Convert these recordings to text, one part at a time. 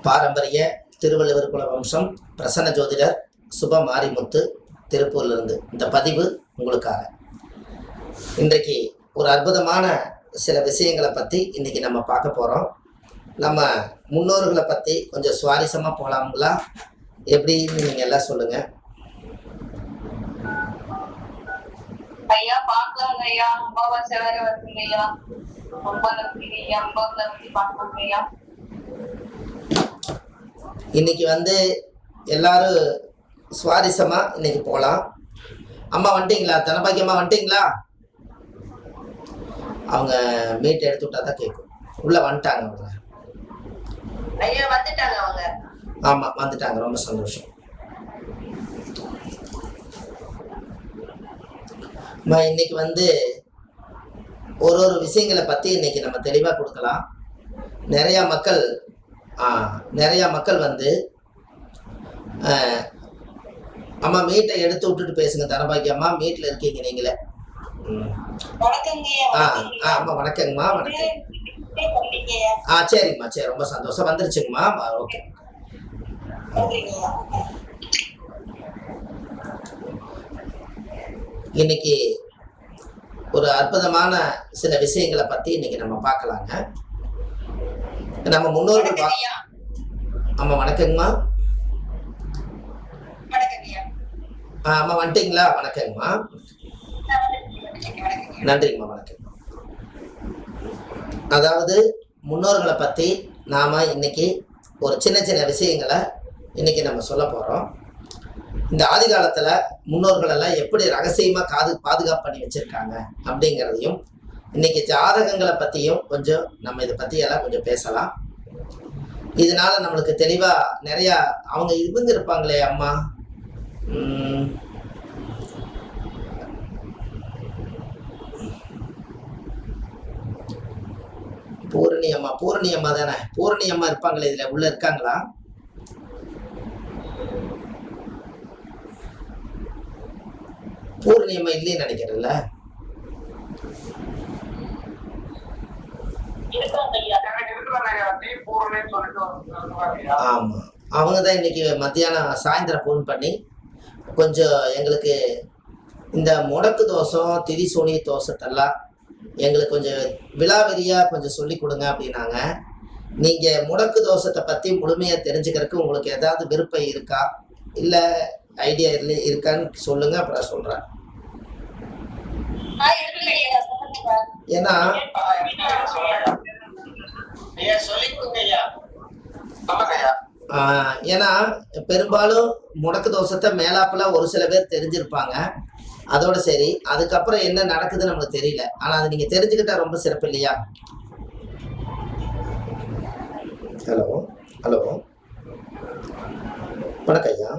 பாரம்பரிய திருவள்ளுவர் குல வம்சம் பிரசன்ன ஜோதிடர் சுப மாரிமுத்து திருப்பூர்லேருந்து இந்த பதிவு உங்களுக்காக. இன்றைக்கு ஒரு அற்புதமான சில விஷயங்களை பற்றி இன்றைக்கி நம்ம பார்க்க போகிறோம். நம்ம முன்னோர்களை பற்றி கொஞ்சம் சுவாரஸ்யமாக போகலாங்களா? எப்படின்னு நீங்கள் எல்லாம் சொல்லுங்கள். ஐயா பார்க்கலாங்க ஐயா. அமாவாசை வேற வருதுங்க ஐயா. ரொம்ப நன்றி ஐயா. ரொம்ப நன்றி. பார்க்கலாங்க ஐயா. இன்னைக்கு எல்லாரும் சுவாரஸ்யமா இன்னைக்கு போகலாம். அம்மா வந்துட்டீங்களா? தனபாக்கியம்மா வந்துட்டீங்களா? அவங்க மீட் எடுத்து விட்டா தான் கேட்கும். உள்ள வந்துட்டாங்க அவங்க. ஐயா வந்துட்டாங்க அவங்க. ஆமா வந்துட்டாங்க. ரொம்ப சந்தோஷம். இன்னைக்கு ஒரு விஷயங்களை பற்றி இன்னைக்கு நம்ம தெளிவாக கொடுக்கலாம். நிறையா மக்கள் அம்மா மீட்டை எடுத்து விட்டுட்டு பேசுங்க. தனபாக்கி அம்மா மீட்டில் இருக்கீங்க நீங்களே. ஆமா வணக்கங்கம்மா. வணக்கம். சரிங்கம்மா. சரி, ரொம்ப சந்தோஷம். வந்துருச்சுங்கம்மா. ஓகே. இன்னைக்கு ஒரு அற்புதமான சில விஷயங்களை பத்தி இன்னைக்கு நம்ம பார்க்கலாங்க. நம்ம முன்னோர்கள் அம்மா வணக்கங்கம்மா. அம்மா வந்துட்டீங்களா? வணக்கங்கம்மா. நன்றிங்கம்மா. வணக்கம். அதாவது முன்னோர்களை பத்தி நாம இன்னைக்கு ஒரு சின்ன சின்ன விஷயங்களை இன்னைக்கு நம்ம சொல்ல போறோம். இந்த ஆதி காலத்துல முன்னோர்கள் எல்லாம் எப்படி ரகசியமா பாதுகாப்பு பண்ணி வச்சிருக்காங்க அப்படிங்கிறதையும் இன்னைக்கு ஜாதகங்களை பத்தியும் கொஞ்சம் நம்ம இதை பத்தி எல்லாம் கொஞ்சம் பேசலாம். இதனால நம்மளுக்கு தெளிவா நிறைய அவங்க இருப்பாங்களே அம்மா, பூரணி அம்மா தானே? பூரணி அம்மா இருப்பாங்களே, இதுல உள்ள இருக்காங்களா? பூர்ணியம்மா இல்லைன்னு நினைக்கிறேன்ல. ஆமா, அவங்கதான் இன்னைக்கு மத்தியானம் சாயந்தரம் போன் பண்ணி கொஞ்சம் எங்களுக்கு இந்த முடக்கு தோஷம் திதி சோனி தோஷத்தெல்லாம் எங்களுக்கு கொஞ்சம் விலாவரியா கொஞ்சம் சொல்லி கொடுங்க அப்படின்னாங்க. நீங்க முடக்கு தோஷத்தை பத்தி முழுமையா தெரிஞ்சுக்கிறதுக்கு உங்களுக்கு ஏதாவது விருப்பம் இருக்கா, இல்ல ஐடியா இருக்கான்னு சொல்லுங்க, அப்புறம் சொல்றேன். ஏன்னா பெரும்பாலும் முடக்கு தோஷத்தை மேலாப்புல ஒரு சில பேர் தெரிஞ்சிருப்பாங்க. அதோட சரி, அதுக்கப்புறம் என்ன நடக்குதுன்னு நம்மளுக்கு தெரியல. ஆனா அது நீங்க தெரிஞ்சுக்கிட்டா ரொம்ப சிறப்பு இல்லையா? ஹலோ ஹலோ வணக்கம் ஐயா.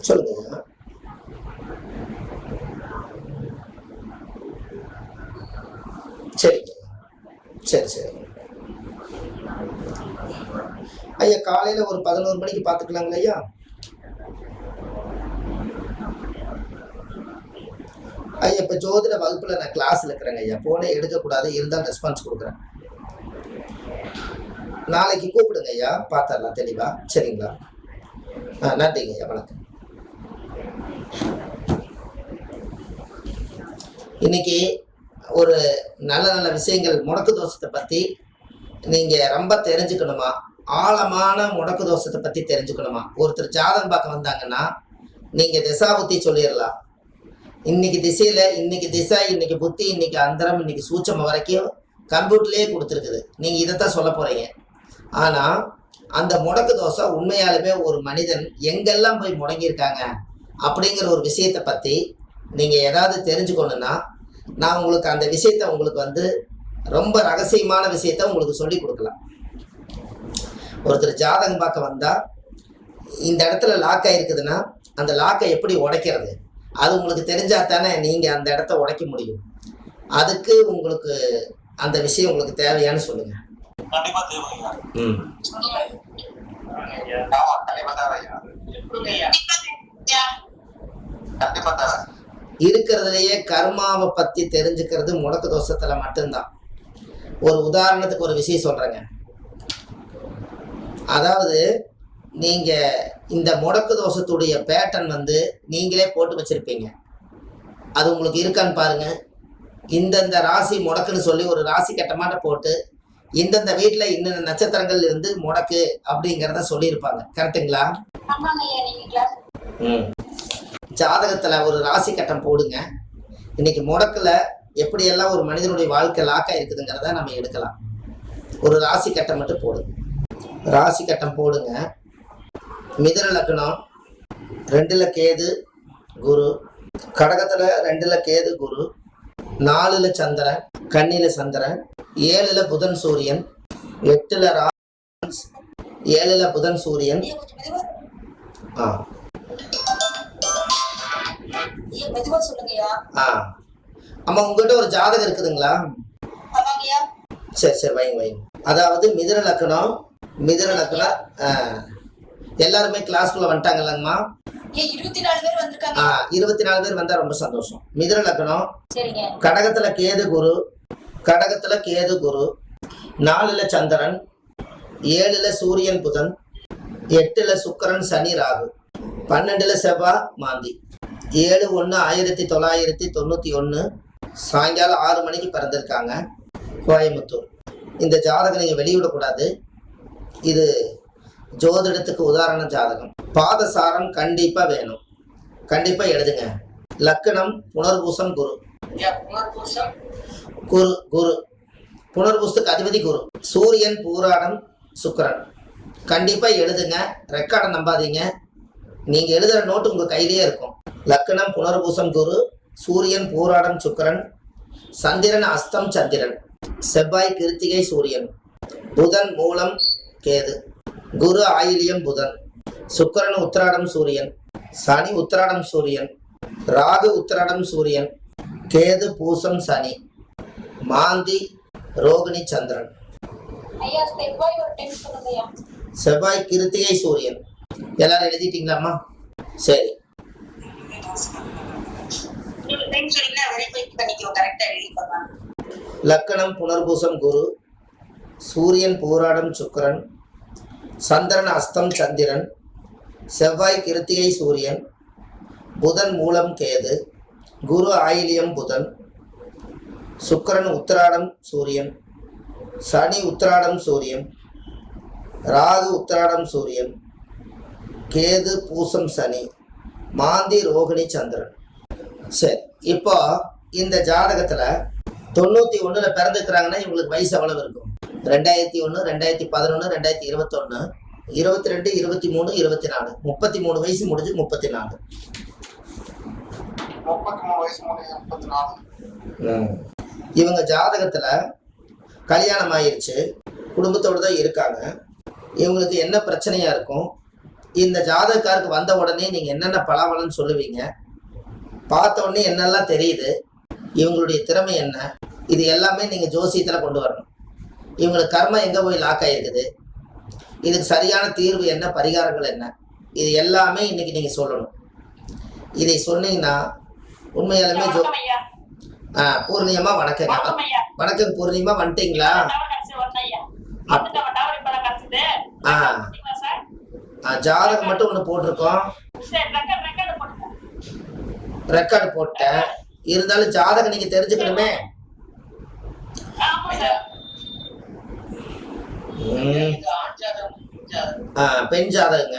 சொல்லுங்க ஐயா. சரிங்க. சரி சரி ஐயா. காலையில ஒரு 11 மணிக்கு பார்த்துக்கலாங்களா ஐயா? ஐயா இப்ப ஜோதிட வகுப்புல நான் கிளாஸ்ல இருக்கிறேங்க ஐயா. போனே எடுக்கக்கூடாது, இருந்தால் ரெஸ்பான்ஸ் கொடுக்குறேன். நாளைக்கு கூப்பிடுங்க ஐயா, பார்த்துடலாம் தெளிவா. சரிங்களா? நன்றிங்க ஐயா. வணக்கம். இன்னைக்கு ஒரு நல்ல நல்ல விஷயங்கள் முடக்கு தோஷத்தை பத்தி நீங்க ரொம்ப தெரிஞ்சுக்கணுமா, ஆழமான முடக்கு தோஷத்தை பத்தி தெரிஞ்சுக்கணுமா, ஒருத்தர் ஜாதகம் பார்க்க வந்தாங்கன்னா நீங்க திசாபுத்தி சொல்லிடலாம். இன்னைக்கு திசையில இன்னைக்கு திசை, இன்னைக்கு புத்தி, இன்னைக்கு அந்தரம், இன்னைக்கு சூட்சமம் வரைக்கும் கம்ப்யூட்டர்லயே கொடுத்துருக்குது. நீங்க இதைத்தான் சொல்ல போறீங்க. ஆனா அந்த முடக்கு தோஷம் உண்மையாலுமே ஒரு மனிதன் எங்கெல்லாம் போய் முடங்கியிருக்காங்க அப்படிங்கிற ஒரு விஷயத்தை பத்தி நீங்க ஏதாவது தெரிஞ்சுக்கணும்னா நான் உங்களுக்கு அந்த விஷயத்த உங்களுக்கு ரொம்ப ரகசியமான விஷயத்த உங்களுக்கு சொல்லி கொடுக்கலாம். ஒருத்தர் ஜாதகம் பார்க்க வந்தா இந்த இடத்துல லாக் ஆயிருக்குதுன்னா அந்த லாக்கை எப்படி உடைக்கிறது, அது உங்களுக்கு தெரிஞ்சா தானே நீங்க அந்த இடத்த உடைக்க முடியும். அதுக்கு உங்களுக்கு அந்த விஷயம் உங்களுக்கு தேவையான்னு சொல்லுங்க. இருக்கிறதுலயே கர்மாவை பத்தி தெரிஞ்சுக்கிறது முடக்கு தோஷத்துல மட்டும்தான். ஒரு உதாரணத்துக்கு ஒரு விஷயம் சொல்றேங்க. அதாவது நீங்க இந்த முடக்கு தோஷத்துடைய பேட்டர்ன் வந்து நீங்களே போட்டு வச்சிருப்பீங்க. அது உங்களுக்கு இருக்கான்னு பாருங்க. இந்தந்த ராசி முடக்குன்னு சொல்லி ஒரு ராசி கட்டமாட்ட போட்டு இந்தந்த வீட்டுல இன்னென்ன நட்சத்திரங்கள் இருந்து முடக்கு அப்படிங்கிறத சொல்லியிருப்பாங்க. கரெக்டுங்களா? ஜாதகத்துல ஒரு ராசி கட்டம் போடுங்க. இன்னைக்கு முடக்குல எப்படியெல்லாம் ஒரு மனிதனுடைய வாழ்க்கை லாக்கா இருக்குதுங்கிறத நம்ம எடுக்கலாம். ஒரு ராசி கட்டம் மட்டும் போடுங்க. ராசி கட்டம் போடுங்க. மிதுன லக்னம் 2ல கேது குரு, கடகத்துல 2ல கேது குரு, 4ல சந்திரன், கன்னியில சந்திரன், 7ல புதன் சூரியன், 8ல 7ல புதன் சூரியன். அம்மா உங்ககிட்ட ஒரு ஜாதகம் இருக்குதுங்களா? சரி சரி வைங்க வைங்க. அதாவது மிதுன லக்னம் எல்லாருமே கிளாஸ்க்குள்ள வந்துட்டாங்கல்லங்கம்மா? 24 பேர் வந்தா ரொம்ப சந்தோஷம். மிதுன லக்னம், கடகத்துல கேது குரு, 4ல சந்திரன், 7ல சூரியன் புதன், 8ல சுக்கிரன் சனி ராகு, 12ல செவ்வாய் மாந்தி. 7/1/1991 சாயங்காலம் 6 மணிக்கு பிறந்திருக்காங்க, கோயம்புத்தூர். இந்த ஜாதகம் நீங்க வெளியிடக்கூடாது. இது ஜோதிடத்துக்கு உதாரண ஜாதகம். பாதசாரம் கண்டிப்பா வேணும். கண்டிப்பா எழுதுங்க. லக்னம் புனர்பூசம் குரு. புனர்பூசத்துக்கு அதிபதி குரு. சூரியன் பூராடம் சுக்கிரன். கண்டிப்பா எழுதுங்க. ரெக்கார்டை நம்பாதீங்க. நீங்க எழுதுற நோட்டு உங்க கையிலேயே இருக்கும். லக்னம் புனர்பூசம் குரு, சூரியன் பூராடம் சுக்கிரன், சந்திரன் அஸ்தம் சந்திரன், செவ்வாய் கிருத்திகை சூரியன், புதன் மூலம் கேது, குரு ஆயிலியம் புதன், சுக்கிரன் உத்திராடம் சூரியன், சனி உத்திராடம் சூரியன், ராகு உத்திராடம் சூரியன், கேது பூசம் சனி, மாந்தி ரோகிணி சந்திரன், செவ்வாய் கிருத்திகை சூரியன். எல்லாரும் எழுதிட்டீங்களாம்மா? சரி. லக்னம் புனர்பூசம் குரு, சூரியன் பூராடம் சுக்கிரன், சந்திரன் அஸ்தம் சந்திரன், செவ்வாய் கிருத்திகை சூரியன், புதன் மூலம் கேது, குரு ஆயிலியம் புதன், சுக்கிரன் உத்திராடம் சூரியன், சனி உத்திராடம் சூரியன், ராகு உத்திராடம் சூரியன், கேது பூசம் சனி, மாந்தி ரோகிணி சந்திரன். சரி, இப்போ இந்த ஜாதகத்துல 91ல பிறந்துக்கிறாங்கன்னா இவங்களுக்கு வயசு எவ்வளவு இருக்கும்? 2001, 2011, 2021, 22, 23, 24, 33 வயசு முடிஞ்சு 34. இவங்க ஜாதகத்துல கல்யாணம் ஆயிருச்சு, குடும்பத்தோடு தான் இருக்காங்க. இவங்களுக்கு என்ன பிரச்சனையா இருக்கும்? இந்த ஜாதகக்காருக்கு வந்த உடனே நீங்க என்னென்ன பலாபலன்னு சொல்லுவீங்க? பார்த்த உடனே என்னெல்லாம் தெரியுது? இவங்களுடைய திறமை என்ன? இது எல்லாமே நீங்க ஜோசியத்துல கொண்டு வரணும். இவங்களுக்கு கர்மா எங்க போய் லாக் ஆயிருக்குது, இதுக்கு சரியான தீர்வு என்ன, பரிகாரங்கள் என்ன, இது எல்லாமே இன்னைக்கு நீங்க சொல்லணும். இதை சொன்னீங்கன்னா உண்மையாலுமே பூர்ணியமா வணக்கங்க. வணக்கம் பூர்ணிமா, வந்துட்டீங்களா? ஜாதகம் மட்டும் ஒண்ணு போட்டிருக்கோம், ரெக்கார்டு போட்டேன். இருந்தாலும் ஜாதகம் நீங்க தெரிஞ்சுக்கணுமே. பெண் ஜாதகங்க.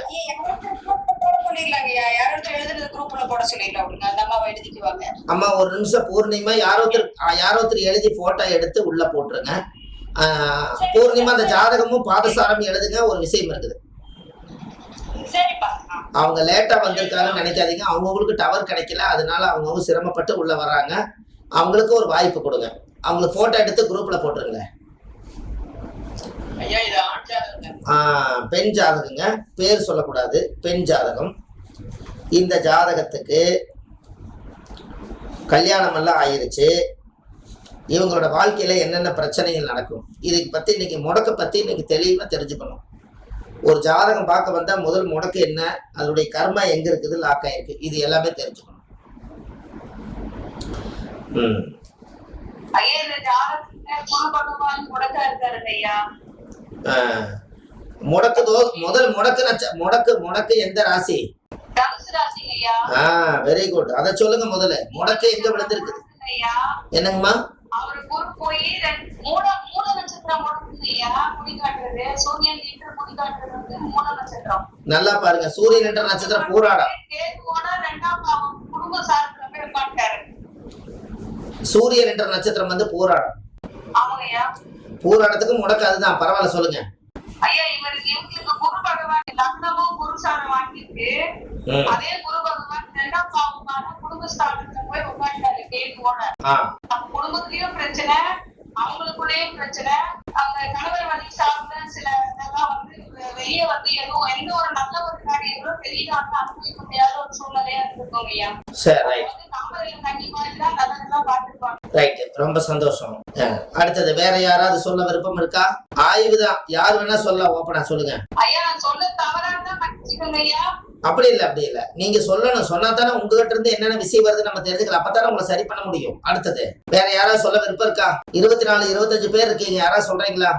அம்மா ஒரு நிமிஷம் பூர்ணிமா, யாரோ ஒருத்தர் எழுதி போட்டோ எடுத்து உள்ள போட்டுருங்க. பூர்ணிமா அந்த ஜாதகமும் பாதசாரம் எழுதுங்க. ஒரு விஷயம் இருக்குது, அவங்க லேட்டா வந்திருக்காங்கன்னு நினைக்காதீங்க. அவங்களுக்கு டவர் கிடைக்கல, அதனால அவங்க சிரமப்பட்டு உள்ள வர்றாங்க. அவங்களுக்கு ஒரு வாய்ப்பு கொடுங்க. அவங்களுக்கு போட்டோ எடுத்து குரூப்ல போட்டுருங்க. பெண் ஜாதகங்க, பேர் சொல்லக்கூடாது, பெண் ஜாதகம். இந்த ஜாதகத்துக்கு கல்யாணம் எல்லாம் ஆயிருச்சு. இவங்களோட வாழ்க்கையில என்னென்ன பிரச்சனைகள் நடக்கும், இதை பத்தி இன்னைக்கு முடக்க பத்தி இன்னைக்கு தெளிவா தெரிஞ்சுக்கணும். ஒரு ஜாதகம் பார்க்க வந்தா முதல் முடக்கு என்ன, அதனுடைய கர்மா எங்க இருக்குது, லாக் ஆயிருக்கு, இது எல்லாமே தெரிஞ்சுக்கணும். குரு பகவான் முடக்கா இருக்காருங்க ஐயா. ஆஹ் முதல் முடக்கு எந்த ராசி? தனுசு ராசிங்க ஐயா. Very good. அத சொல்லுங்க முதல்ல. முடக்கு எங்க விழுந்திருக்குது ஐயா? என்னங்கம்மா? அவரு குரு போய் மூல நட்சத்திரம் முடக்குங்க ஐயா. முடி காட்டுறது சூரியன் என்ற முடி காட்டுறது வந்து மூல நட்சத்திரம். நல்லா பாருங்க, சூரியன் என்ற நட்சத்திரம் பூராடம். கேதுவோட 2ஆம் பாவம் குடும்ப சாரத்துல போய் உட்கார்ந்தாரு. சூரியன் என்ற நட்சத்திரம் வந்து பூராடம். ஆமாங்க ஐயா. பூராடத்துக்கு முடக்கு அதுதான். பரவாயில்ல, சொல்லுங்க ஐயா. இவங்களுக்கு குரு பகவான் லக்னமும் குரு சாரம் வாங்கிட்டு அதே குரு பகவான் 2ஆம் பாவமான குடும்பஸ்தானத்துல போய் உட்கார்ந்தாரு கேதுவோட. குடும்பத்திலயும் பிரச்சனை, அவங்களுக்குள்ளேயும் பிரச்சனை, அவங்க கணவர் வழி சார்ந்த சில இதெல்லாம் வந்து வெளியே வந்து எந்த ஒரு நல்ல ஒரு காரியங்களும் பெரியதா வந்து அனுபவிக்க முடியாத ஒரு சூழ்நிலையா இருந்திருக்கோங்க ஐயா. கண்டிப்பாக நல்லதெல்லாம் பார்த்துருப்பாங்க. ரைட், ரொம்ப சந்தோஷம். அடுத்தது வேற யாராவது சொல்ல விருப்பம் இருக்கா? ஆய்வுதான், யார் வேணா சொல்ல, ஓப்பனா சொல்லுங்க ஐயா. நான் சொல்ல தவறாதான் மன்னிச்சுக்கோங்க ஐயா. அப்படி இல்ல நீங்க சொல்லணும். சொன்னா தானே உங்ககிட்ட இருந்து என்னென்ன விஷயம் வருது நம்ம தெரிஞ்சுக்கலாம். அப்பதானே உங்களை சரி பண்ண முடியும். அடுத்தது வேற யாராவது சொல்ல விருப்பம் இருக்கா? 24 25 பேர் இருக்கீங்க, யாராவது சொல்றீங்களா?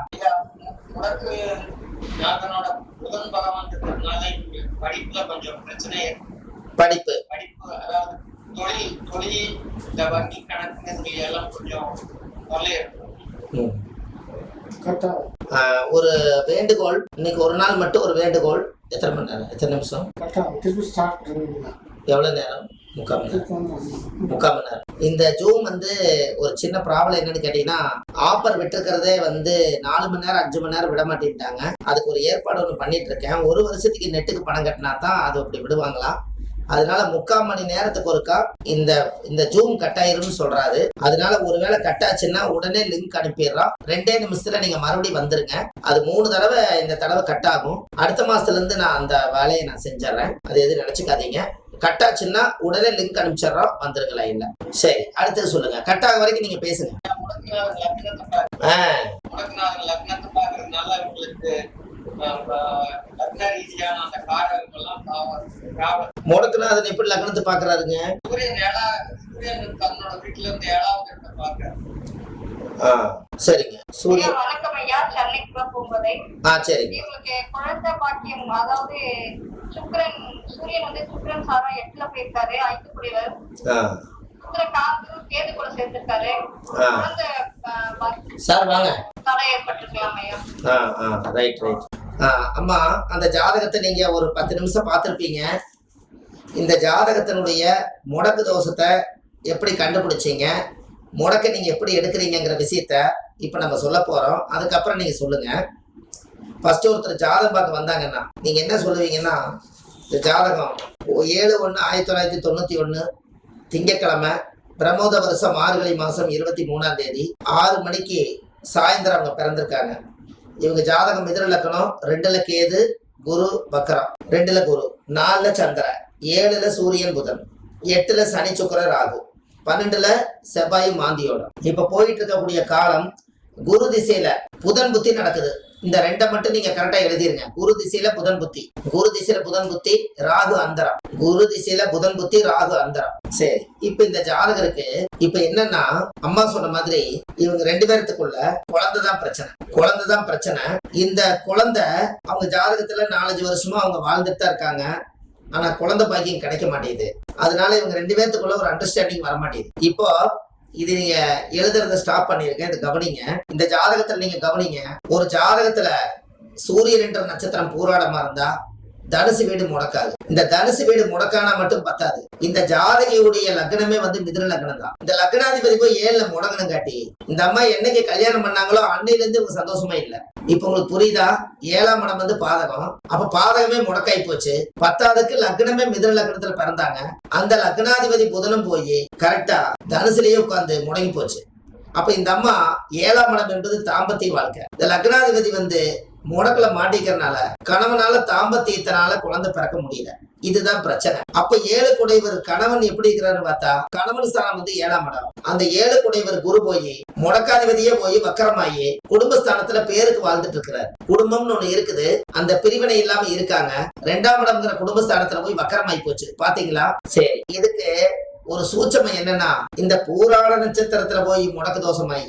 படிப்புல கொஞ்சம் பிரச்சனை. படிப்பு அதாவது தொழில் இந்த வங்கி கணக்கு எல்லாம் கொஞ்சம் தொல்லை. ஒரு வேண்டுகோள், இன்னைக்கு ஒரு நாள் மட்டும் ஒரு வேண்டுகோள். எத்தனை மணி நேரம், எத்தனை நிமிஷம், எவ்வளவு நேரம்? 3/4 மணி நேரம். இந்த ஜூம் வந்து ஒரு சின்ன ப்ராப்ளம் என்னன்னு கேட்டீங்கன்னா, ஆஃபர் விட்டுருக்கிறதே வந்து 4 மணி நேரம் 5 மணி நேரம் விட மாட்டேன்ட்டாங்க. அதுக்கு ஒரு ஏற்பாடு ஒன்று பண்ணிட்டு இருக்கேன். ஒரு வருஷத்துக்கு நெட்டுக்கு பணம் கட்டினா தான் அது அப்படி விடுவாங்களாம். அதனால 3/4 மணி நேரத்துக்கு ஒருக்கா இந்த ஜூம் கட் ஆயிரும்னு சொல்றாரு. அதனால ஒருவேளை கட் ஆச்சுன்னா உடனே லிங்க் அனுப்பிடுறோம். 2 நிமிஷத்துல நீங்க மறுபடியும் வந்துருங்க. அது 3 தடவை இந்த தடவை கட் ஆகும். அடுத்த மாசத்துல இருந்து நான் அந்த வேலையை நான் செஞ்சிடறேன். அது எதுவும் நினைச்சுக்காதீங்க. கட் ஆச்சுன்னா உடனே லிங்க் அனுப்பிச்சிடறோம், வந்துருங்களா? இல்ல சரி, அடுத்தது சொல்லுங்க. கட் ஆக வரைக்கும் நீங்க பேசுங்க. முடக்குநாதன் எப்படி லக்னத்தை பாக்குறாருங்க? சரிங்க. சூரியன். வணக்கம் ஐயா. சென்னை பூங்கதை. சரிங்க. இவங்களுக்கு குழந்தை பாக்கியம், அதாவது சுக்கிரன், சூரியன் வந்து சுக்கிரன் சாரம் 8ல போயிருக்காரு, 5 குடிவர். கேது கூட சேர்த்திருக்காரு. சார் வாங்க. தடை ஏற்பட்டிருக்கலாம் ஐயா. ரைட். அம்மா, அந்த ஜாதகத்தை நீங்க ஒரு 10 நிமிஷம் பார்த்திருப்பீங்க. இந்த ஜாதகத்தினுடைய முடக்கு தோஷத்தை எப்படி கண்டுபிடிச்சீங்க, முடக்க நீங்க எப்படி எடுக்கிறீங்கிற விஷயத்த இப்ப நம்ம சொல்ல போறோம். அதுக்கப்புறம் நீங்க சொல்லுங்க. ஃபர்ஸ்ட் ஒருத்தர் ஜாதகம் பார்க்க வந்தாங்கன்னா நீங்க என்ன சொல்லுவீங்கன்னா, இந்த ஜாதகம் 7/1/1991 திங்கட்கிழமை, பிரமோத வருஷம் மார்கழி மாசம் 23ஆம் தேதி 6 மணிக்கு சாயந்தரம் அவங்க பிறந்திருக்காங்க. இவங்க ஜாதகம் மிதுன லக்னம், 2ல கேது, குரு வக்கரம், 2ல குரு, 4ல சந்திரன், 7ல சூரியன் புதன், 8ல சனி சுக்கிர ராகு, 12ல செவ்வாய் மாந்தியோடம். இப்ப போயிட்டு இருக்கக்கூடிய காலம் குரு திசையில புதன் புத்தி நடக்குது. இந்த 2 மட்டும் நீங்க கரெக்டா எழுதிருங்க. குரு திசையில புதன் புத்தி, குரு திசையில புதன் புத்தி, ராகு அந்தரம், குரு திசையில புதன் புத்தி, ராகு அந்தரம். சரி, இப்ப இந்த ஜாதகருக்கு இப்ப என்னன்னா, அம்மா சொன்ன மாதிரி இவங்க 2 பேர்த்துக்குள்ள குழந்தைதான் பிரச்சனை. இந்த குழந்தை அவங்க ஜாதகத்துல 4-5 வருஷமா அவங்க வாழ்ந்துட்டு தான் இருக்காங்க. ஆனா குழந்தை பாக்கியம் கிடைக்க மாட்டேங்குது. அதனால இவங்க 2 பேர்த்துக்குள்ள ஒரு அண்டர்ஸ்டாண்டிங் வர மாட்டேங்குது. இப்போ இது நீங்க எழுதுறத ஸ்டாப் பண்ணிருக்கேன், இது கவனிங்க. இந்த ஜாதகத்துல நீங்க கவனிங்க. ஒரு ஜாதகத்துல சூரியன் என்ற நட்சத்திரம் பூராடமா இருந்தா தனுசு வீடு முடக்காது. இந்த தனுசு வீடு முடக்கானா மட்டும் பத்தாது, இந்த ஜாதகியுடைய லக்னமே வந்து மிதுன லக்னம் தான். இந்த லக்னாதிபதி போய் 7ல முடங்கணும் காட்டி இந்த அம்மா என்னைக்கு கல்யாணம் பண்ணாங்களோ அன்னையில இருந்து இவங்க சந்தோஷமா இல்ல. இப்ப உங்களுக்கு புரியுதா? 7ஆம் இடம் வந்து பாதகம். அப்ப பாதகமே முடக்காய் போச்சு. 10ஆவதுக்கு லக்னமே மிதுன லக்னத்துல பிறந்தாங்க. அந்த லக்னாதிபதி புதனும் போய் கரெக்டா தனுசுலயே உட்கார்ந்து முடங்கி போச்சு. அப்ப இந்த அம்மா 7ஆம் இடம் என்பது தாம்பத்திய வாழ்க்கை. இந்த லக்னாதிபதி வந்து முடக்குல மாட்டிக்கிறனால கணவனால தாம்பத்தியத்தினால குழந்தை பிறக்க முடியல. இதுதான் பிரச்சனை. அப்ப 7 குடைவர் கணவன் எப்படி இருக்கிறாருன்னு பார்த்தா, கணவன் ஸ்தானம் வந்து 7ஆம் இடம். அந்த 7 குடைவர் குரு போய் முடக்காதிபதியே போய் வக்கரமாயி குடும்பஸ்தானத்துல பேருக்கு வாழ்ந்துட்டு இருக்கிறார். குடும்பம்னு ஒண்ணு இருக்குது, அந்த பிரிவினை இல்லாம இருக்காங்க. 2ஆம் இடம்ங்கிற குடும்பஸ்தானத்துல போய் வக்கரமாயி போச்சு. பாத்தீங்களா? சரி, இதுக்கு ஒரு சூட்சமம் என்னன்னா, இந்த பூராட நட்சத்திரத்துல போய் முடக்கு தோஷமாயி